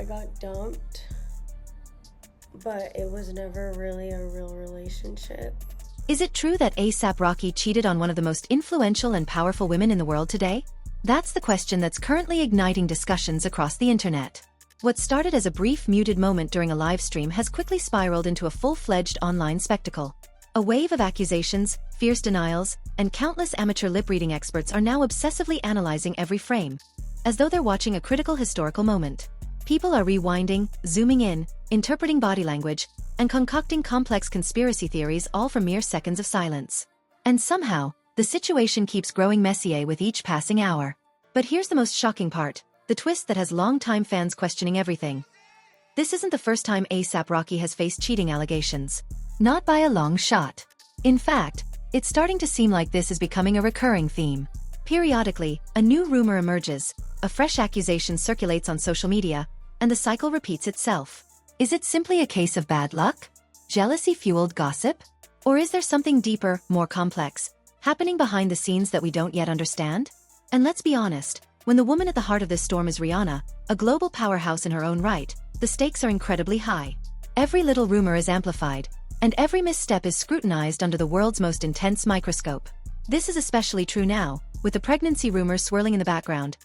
got dumped, but it was never really a real relationship. Is it true that ASAP Rocky cheated on one of the most influential and powerful women in the world today? That's the question that's currently igniting discussions across the internet. What started as a brief muted moment during a live stream has quickly spiraled into a full-fledged online spectacle. A wave of accusations, fierce denials, and countless amateur lip-reading experts are now obsessively analyzing every frame, as though they're watching a critical historical moment. People are rewinding, zooming in, interpreting body language, and concocting complex conspiracy theories all for mere seconds of silence. And somehow, the situation keeps growing messier with each passing hour. But here's the most shocking part, the twist that has long-time fans questioning everything. This isn't the first time ASAP Rocky has faced cheating allegations. Not by a long shot. In fact, it's starting to seem like this is becoming a recurring theme. Periodically, a new rumor emerges, a fresh accusation circulates on social media, and the cycle repeats itself. Is it simply a case of bad luck? Jealousy-fueled gossip? Or is there something deeper, more complex, happening behind the scenes that we don't yet understand? And let's be honest, when the woman at the heart of this storm is Rihanna, a global powerhouse in her own right, the stakes are incredibly high. Every little rumor is amplified, and every misstep is scrutinized under the world's most intense microscope. This is especially true now, with the pregnancy rumors swirling in the background,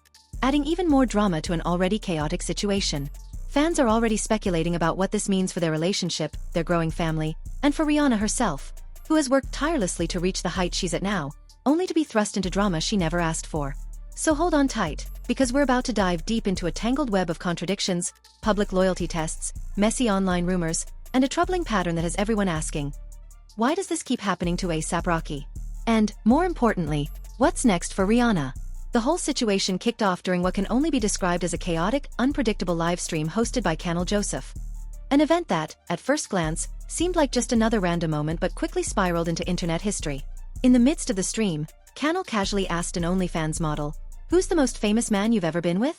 adding even more drama to an already chaotic situation. Fans are already speculating about what this means for their relationship, their growing family, and for Rihanna herself, who has worked tirelessly to reach the height she's at now, only to be thrust into drama she never asked for. So hold on tight, because we're about to dive deep into a tangled web of contradictions, public loyalty tests, messy online rumors, and a troubling pattern that has everyone asking, why does this keep happening to ASAP Rocky? And, more importantly, what's next for Rihanna? The whole situation kicked off during what can only be described as a chaotic, unpredictable livestream hosted by Canal Joseph. An event that, at first glance, seemed like just another random moment but quickly spiraled into internet history. In the midst of the stream, Canal casually asked an OnlyFans model, "Who's the most famous man you've ever been with?"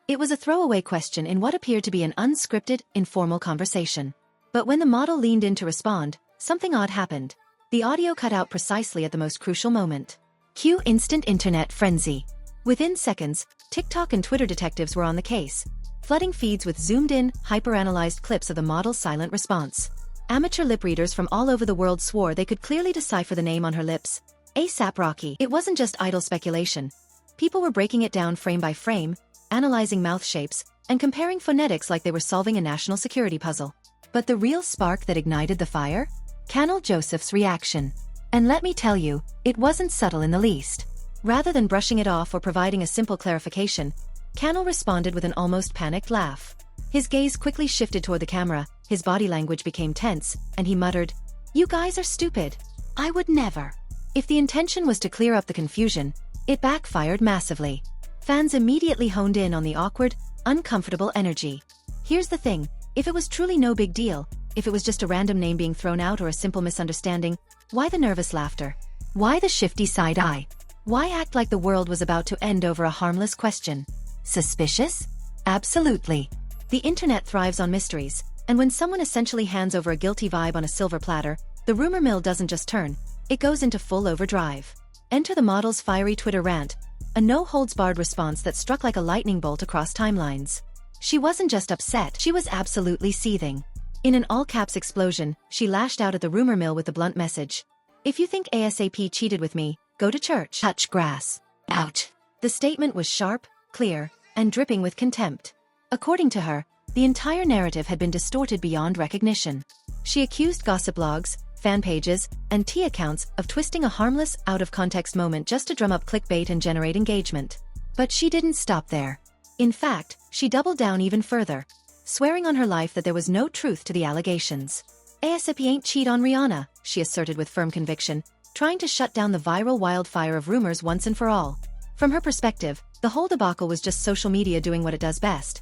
It was a throwaway question in what appeared to be an unscripted, informal conversation. But when the model leaned in to respond, something odd happened. The audio cut out precisely at the most crucial moment. Cue instant internet frenzy. Within seconds, TikTok and Twitter detectives were on the case, flooding feeds with zoomed-in, hyper-analyzed clips of the model's silent response. Amateur lip readers from all over the world swore they could clearly decipher the name on her lips, ASAP Rocky. It wasn't just idle speculation. People were breaking it down frame by frame, analyzing mouth shapes, and comparing phonetics like they were solving a national security puzzle. But the real spark that ignited the fire? Canal Joseph's reaction. And let me tell you, it wasn't subtle in the least. Rather than brushing it off or providing a simple clarification, Canal responded with an almost panicked laugh. His gaze quickly shifted toward the camera, his body language became tense, and he muttered, "You guys are stupid. I would never." If the intention was to clear up the confusion, it backfired massively. Fans immediately honed in on the awkward, uncomfortable energy. Here's the thing, if it was truly no big deal, if it was just a random name being thrown out or a simple misunderstanding, why the nervous laughter? Why the shifty side eye? Why act like the world was about to end over a harmless question? Suspicious? Absolutely. The internet thrives on mysteries, and when someone essentially hands over a guilty vibe on a silver platter, the rumor mill doesn't just turn, it goes into full overdrive. Enter the model's fiery Twitter rant, a no-holds-barred response that struck like a lightning bolt across timelines. She wasn't just upset, she was absolutely seething. In an all-caps explosion, she lashed out at the rumor mill with the blunt message, "If you think ASAP cheated with me, go to church. Touch grass. Ouch." The statement was sharp, clear, and dripping with contempt. According to her, the entire narrative had been distorted beyond recognition. She accused gossip blogs, fan pages, and T accounts of twisting a harmless, out-of-context moment just to drum up clickbait and generate engagement. But she didn't stop there. In fact, she doubled down even further, swearing on her life that there was no truth to the allegations. ASAP ain't cheat on Rihanna, she asserted with firm conviction, trying to shut down the viral wildfire of rumors once and for all. From her perspective, the whole debacle was just social media doing what it does best.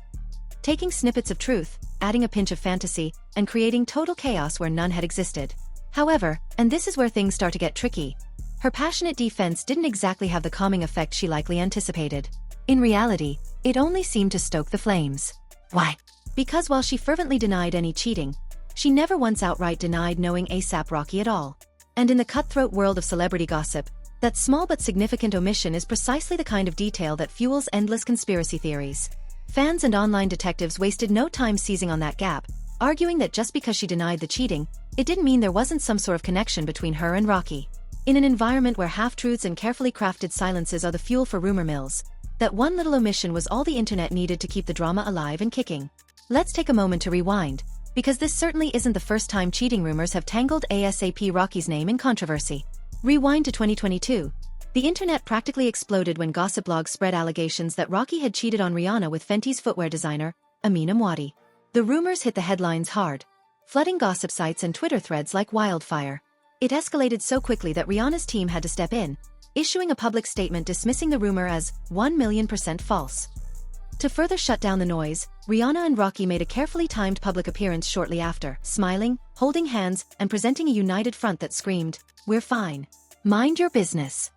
Taking snippets of truth, adding a pinch of fantasy, and creating total chaos where none had existed. However, and this is where things start to get tricky, her passionate defense didn't exactly have the calming effect she likely anticipated. In reality, it only seemed to stoke the flames. Why? Because while she fervently denied any cheating, she never once outright denied knowing ASAP Rocky at all. And in the cutthroat world of celebrity gossip, that small but significant omission is precisely the kind of detail that fuels endless conspiracy theories. Fans and online detectives wasted no time seizing on that gap, arguing that just because she denied the cheating, it didn't mean there wasn't some sort of connection between her and Rocky. In an environment where half-truths and carefully crafted silences are the fuel for rumor mills, that one little omission was all the internet needed to keep the drama alive and kicking. Let's take a moment to rewind, because this certainly isn't the first time cheating rumors have tangled ASAP Rocky's name in controversy. Rewind to 2022. The internet practically exploded when gossip blogs spread allegations that Rocky had cheated on Rihanna with Fenty's footwear designer, Amina Mwati. The rumors hit the headlines hard, flooding gossip sites and Twitter threads like wildfire. It escalated so quickly that Rihanna's team had to step in, issuing a public statement dismissing the rumor as 1,000,000% false. To further shut down the noise, Rihanna and Rocky made a carefully timed public appearance shortly after, smiling, holding hands, and presenting a united front that screamed, "We're fine. Mind your business."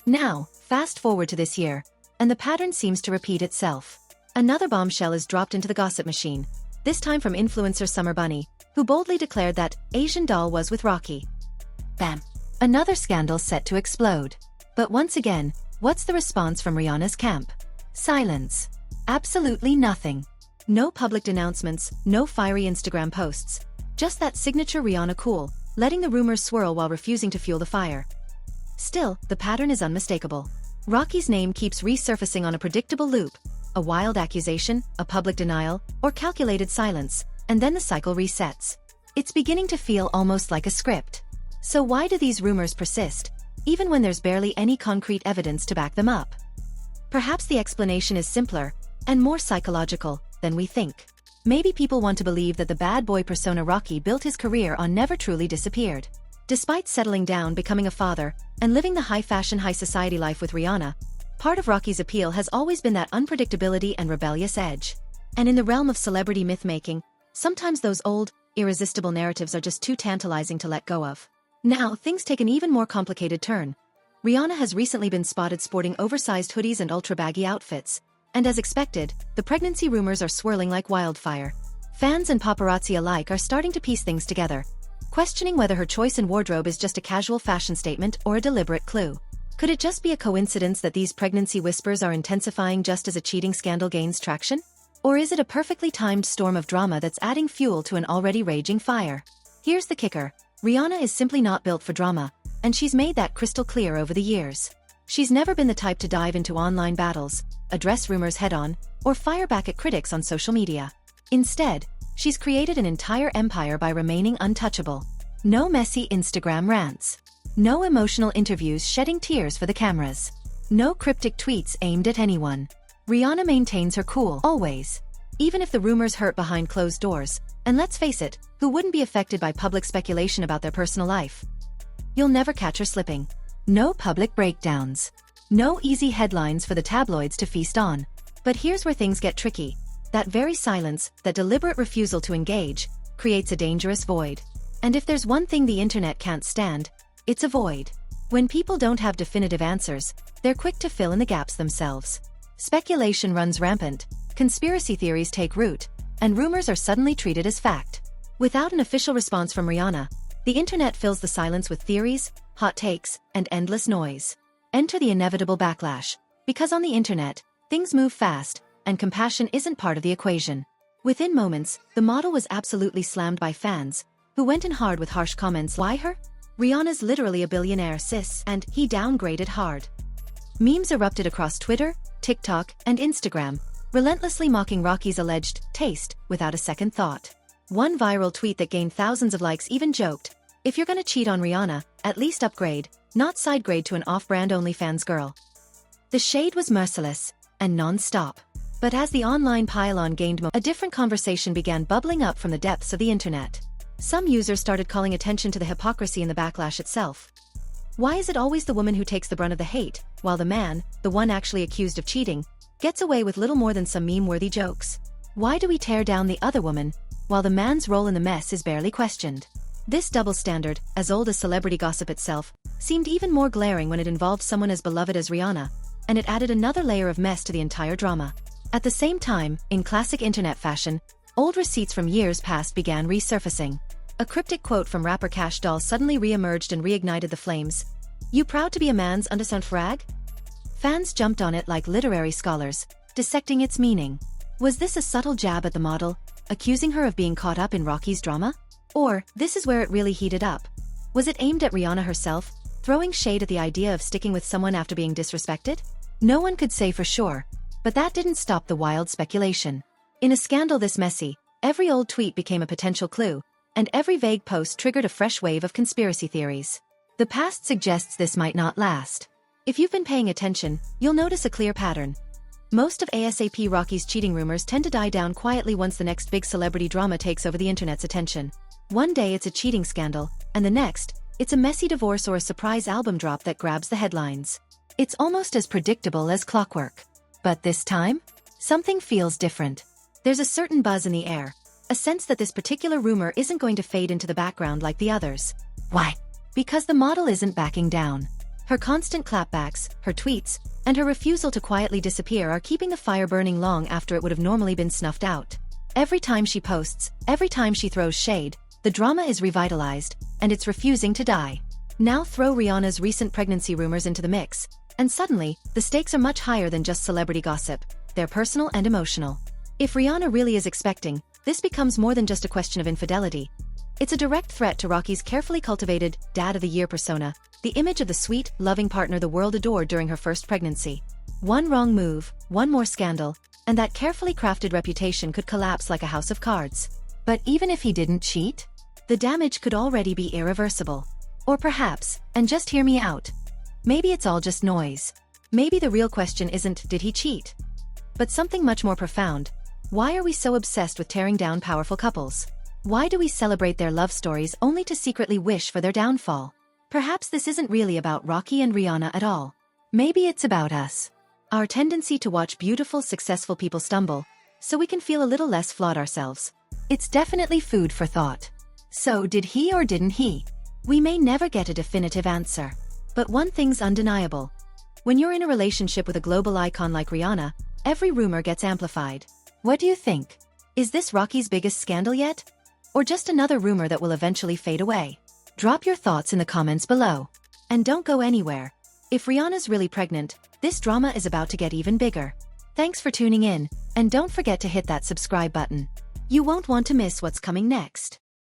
Now, fast forward to this year, and the pattern seems to repeat itself. Another bombshell is dropped into the gossip machine, this time from influencer Summer Bunny, who boldly declared that Asian Doll was with Rocky. Bam! Another scandal set to explode. But once again, what's the response from Rihanna's camp? Silence. Absolutely nothing. No public denouncements, no fiery Instagram posts. Just that signature Rihanna cool, letting the rumors swirl while refusing to fuel the fire. Still, the pattern is unmistakable. Rocky's name keeps resurfacing on a predictable loop, a wild accusation, a public denial, or calculated silence, and then the cycle resets. It's beginning to feel almost like a script. So why do these rumors persist, even when there's barely any concrete evidence to back them up? Perhaps the explanation is simpler, and more psychological, than we think. Maybe people want to believe that the bad boy persona Rocky built his career on never truly disappeared. Despite settling down, becoming a father, and living the high-fashion, high-society life with Rihanna, part of Rocky's appeal has always been that unpredictability and rebellious edge. And in the realm of celebrity myth-making, sometimes those old, irresistible narratives are just too tantalizing to let go of. Now, things take an even more complicated turn. Rihanna has recently been spotted sporting oversized hoodies and ultra-baggy outfits, and as expected, the pregnancy rumors are swirling like wildfire. Fans and paparazzi alike are starting to piece things together, questioning whether her choice in wardrobe is just a casual fashion statement or a deliberate clue. Could it just be a coincidence that these pregnancy whispers are intensifying just as a cheating scandal gains traction? Or is it a perfectly timed storm of drama that's adding fuel to an already raging fire? Here's the kicker. Rihanna is simply not built for drama, and she's made that crystal clear over the years. She's never been the type to dive into online battles, address rumors head-on, or fire back at critics on social media. Instead, she's created an entire empire by remaining untouchable. No messy Instagram rants. No emotional interviews shedding tears for the cameras. No cryptic tweets aimed at anyone. Rihanna maintains her cool, always. Even if the rumors hurt behind closed doors, and let's face it, who wouldn't be affected by public speculation about their personal life? You'll never catch her slipping. No public breakdowns. No easy headlines for the tabloids to feast on. But here's where things get tricky. That very silence, that deliberate refusal to engage, creates a dangerous void. And if there's one thing the internet can't stand, it's a void. When people don't have definitive answers, they're quick to fill in the gaps themselves. Speculation runs rampant, conspiracy theories take root, and rumors are suddenly treated as fact. Without an official response from Rihanna, the internet fills the silence with theories, hot takes, and endless noise. Enter the inevitable backlash, because on the internet, things move fast, and compassion isn't part of the equation. Within moments, the model was absolutely slammed by fans, who went in hard with harsh comments. Why her? Rihanna's literally a billionaire, sis, and he downgraded hard. Memes erupted across Twitter, TikTok, and Instagram, relentlessly mocking Rocky's alleged taste without a second thought. One viral tweet that gained thousands of likes even joked, "If you're gonna cheat on Rihanna, at least upgrade, not sidegrade to an off-brand OnlyFans girl." The shade was merciless and non-stop. But as the online pile-on gained momentum, a different conversation began bubbling up from the depths of the internet. Some users started calling attention to the hypocrisy in the backlash itself. Why is it always the woman who takes the brunt of the hate, while the man, the one actually accused of cheating, gets away with little more than some meme-worthy jokes? Why do we tear down the other woman, while the man's role in the mess is barely questioned? This double standard, as old as celebrity gossip itself, seemed even more glaring when it involved someone as beloved as Rihanna, and it added another layer of mess to the entire drama. At the same time, in classic internet fashion, old receipts from years past began resurfacing. A cryptic quote from rapper Cash Doll suddenly re-emerged and reignited the flames. "You proud to be a man's undersound frag?" Fans jumped on it like literary scholars, dissecting its meaning. Was this a subtle jab at the model, accusing her of being caught up in Rocky's drama? Or, this is where it really heated up. Was it aimed at Rihanna herself, throwing shade at the idea of sticking with someone after being disrespected? No one could say for sure, but that didn't stop the wild speculation. In a scandal this messy, every old tweet became a potential clue, and every vague post triggered a fresh wave of conspiracy theories. The past suggests this might not last. If you've been paying attention, you'll notice a clear pattern. Most of ASAP Rocky's cheating rumors tend to die down quietly once the next big celebrity drama takes over the internet's attention. One day it's a cheating scandal, and the next, it's a messy divorce or a surprise album drop that grabs the headlines. It's almost as predictable as clockwork. But this time, something feels different. There's a certain buzz in the air, a sense that this particular rumor isn't going to fade into the background like the others. Why? Because the model isn't backing down. Her constant clapbacks, her tweets, and her refusal to quietly disappear are keeping the fire burning long after it would have normally been snuffed out. Every time she posts, every time she throws shade, the drama is revitalized, and it's refusing to die. Now throw Rihanna's recent pregnancy rumors into the mix, and suddenly, the stakes are much higher than just celebrity gossip. They're personal and emotional. If Rihanna really is expecting, this becomes more than just a question of infidelity. It's a direct threat to Rocky's carefully cultivated Dad of the Year persona, the image of the sweet, loving partner the world adored during her first pregnancy. One wrong move, one more scandal, and that carefully crafted reputation could collapse like a house of cards. But even if he didn't cheat, the damage could already be irreversible. Or perhaps, and just hear me out, maybe it's all just noise. Maybe the real question isn't, did he cheat? But something much more profound. Why are we so obsessed with tearing down powerful couples? Why do we celebrate their love stories only to secretly wish for their downfall? Perhaps this isn't really about Rocky and Rihanna at all. Maybe it's about us. Our tendency to watch beautiful, successful people stumble, so we can feel a little less flawed ourselves. It's definitely food for thought. So did he or didn't he? We may never get a definitive answer. But one thing's undeniable. When you're in a relationship with a global icon like Rihanna, every rumor gets amplified. What do you think? Is this Rocky's biggest scandal yet? Or just another rumor that will eventually fade away? Drop your thoughts in the comments below. And don't go anywhere. If Rihanna's really pregnant, this drama is about to get even bigger. Thanks for tuning in, and don't forget to hit that subscribe button. You won't want to miss what's coming next.